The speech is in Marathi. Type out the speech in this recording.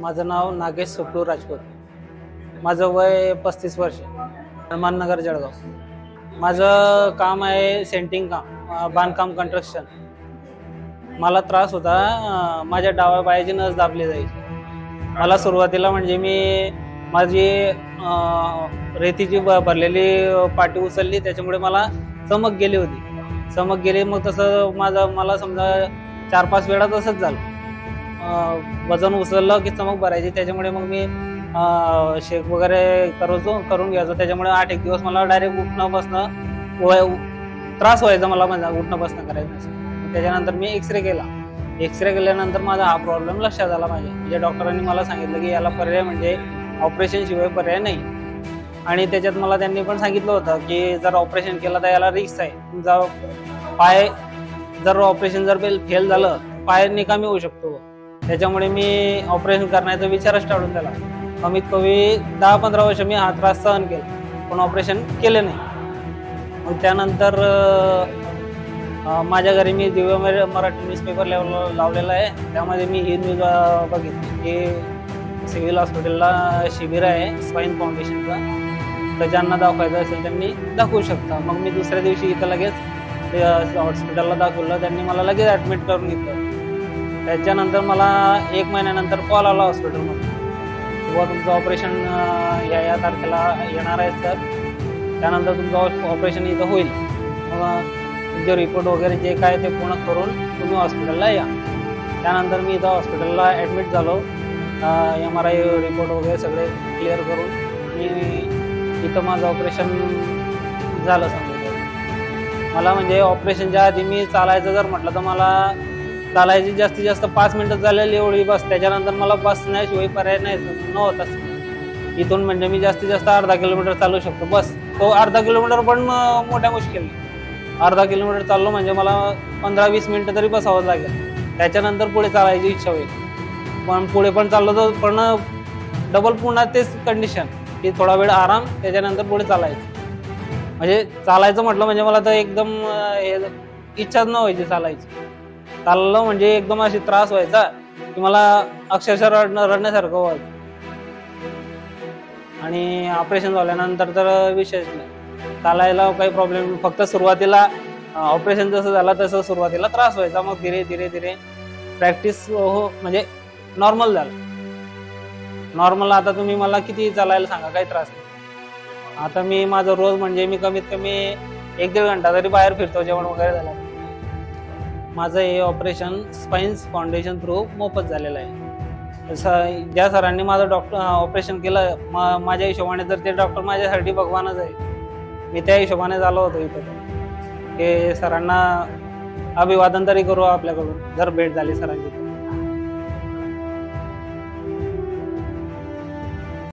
माझं नाव नागेश सुखरू राजपूत. माझं वय 35 वर्ष. हनुमाननगर जळगाव. माझं काम आहे सेंटिंग काम, बांधकाम कन्स्ट्रक्शन. मला त्रास होता, माझ्या डाव्या पायाची नस दाबली जायची. मला सुरुवातीला म्हणजे मी माझी रेतीची भरलेली पाटी उचलली, त्याच्यामुळे मला चमक गेली होती. चमक गेली, मग तसं मला समजा 4-5 वेळा तसंच झालं. वजन उचललं की चमक भरायची, त्याच्यामुळे मग मी शेक वगैरे करून घ्यायचो. त्याच्यामुळे 8-1 दिवस मला डायरेक्ट उठणं बसणं त्रास व्हायचा, मला म्हणजे उठणं बसणं करायचं. त्याच्यानंतर मी एक्सरे केला. एक्सरे केल्यानंतर माझा हा प्रॉब्लेम लक्षात आला. म्हणजे डॉक्टरांनी मला सांगितलं की याला पर्याय म्हणजे ऑपरेशन शिवाय पर्याय नाही. आणि त्याच्यात मला त्यांनी पण सांगितलं होतं की जर ऑपरेशन केलं तर याला रिस्क आहे. तुमचा पाय जर ऑपरेशन जर फेल झालं, पाय निकामी होऊ शकतो. त्याच्यामुळे मी ऑपरेशन करण्याचा विचारच टाळून दिला. कमीत कमी 10-15 वर्ष मी हा त्रास सहन केला, पण ऑपरेशन केले नाही. मग त्यानंतर माझ्या घरी मी दिव्य मराठी न्यूजपेपर लावलेला आहे. त्यामध्ये मी ही न्यूज बघितली की सिव्हिल हॉस्पिटलला शिबिर आहे स्पाईन फाउंडेशनचा, तर ज्यांना दाखवायचं असेल त्यांनी दाखवू शकता. मग मी दुसऱ्या दिवशी इथं लगेच हॉस्पिटलला दाखवलं. त्यांनी मला लगेच ॲडमिट करून घेतलं. त्याच्यानंतर मला 1 महिन्यानंतर कॉल आला हॉस्पिटलमध्ये, किंवा तुमचं ऑपरेशन या तारखेला येणार आहे सर, त्यानंतर तुमचं ऑपरेशन इथं होईल. मग तुमचे रिपोर्ट वगैरे जे काय ते पूर्ण करून तुम्ही हॉस्पिटलला या. त्यानंतर मी इथं हॉस्पिटलला ॲडमिट झालो. MRI रिपोर्ट वगैरे सगळे क्लिअर करून मी इथं माझं ऑपरेशन झालं. समजा मला म्हणजे ऑपरेशनच्या आधी मी चालायचं जर म्हटलं तर मला चालायची जास्तीत जास्त 5 मिनिटं झालेली एवढी बस. त्याच्यानंतर मला बसण्याशिवाय पर्याय नव्हताच. इथून म्हणजे मी जास्तीत जास्त अर्धा किलोमीटर चालू शकतो बस. तो अर्धा किलोमीटर पण मोठ्या मुश्किल. अर्धा किलोमीटर चाललो म्हणजे मला 15-20 मिनिटं तरी बसावं लागेल. त्याच्यानंतर पुढे चालायची इच्छा होईल, पण पुढे पण चाललो तर पण डबल पुन्हा तेच कंडिशन की थोडा वेळ आराम, त्याच्यानंतर पुढे चालायचं. म्हणजे चालायचं म्हटलं म्हणजे मला तर एकदम इच्छाच न व्हायची चालायची. चाललं म्हणजे एकदम अशी त्रास व्हायचा की मला अक्षरशः रडण्यासारखं व्हायचं. आणि ऑपरेशन झाल्यानंतर तर विशेष नाही, चालायला काही प्रॉब्लेम नाही. फक्त सुरुवातीला ऑपरेशन जसं झालं तसं सुरुवातीला त्रास व्हायचा. मग धीरे धीरे प्रॅक्टिस म्हणजे नॉर्मल झालं. नॉर्मल आता तुम्ही मला किती चालायला सांगा, काही त्रास नाही. आता मी माझं रोज म्हणजे मी कमीत कमी 1-1.5 घंटा तरी बाहेर फिरतो जेवण वगैरे झालं. माझं हे ऑपरेशन स्पाईन्स फाउंडेशन थ्रू मोफत झालेलं आहे. ज्या सरांनी माझं ऑपरेशन केलं, माझ्या हिशोबाने तर ते डॉक्टर माझ्यासाठी भगवानच आहे. मी त्या हिशोबाने झालो होतो इथं की सरांना अभिवादन तरी करू आपल्याकडून, जर भेट झाली सरांची.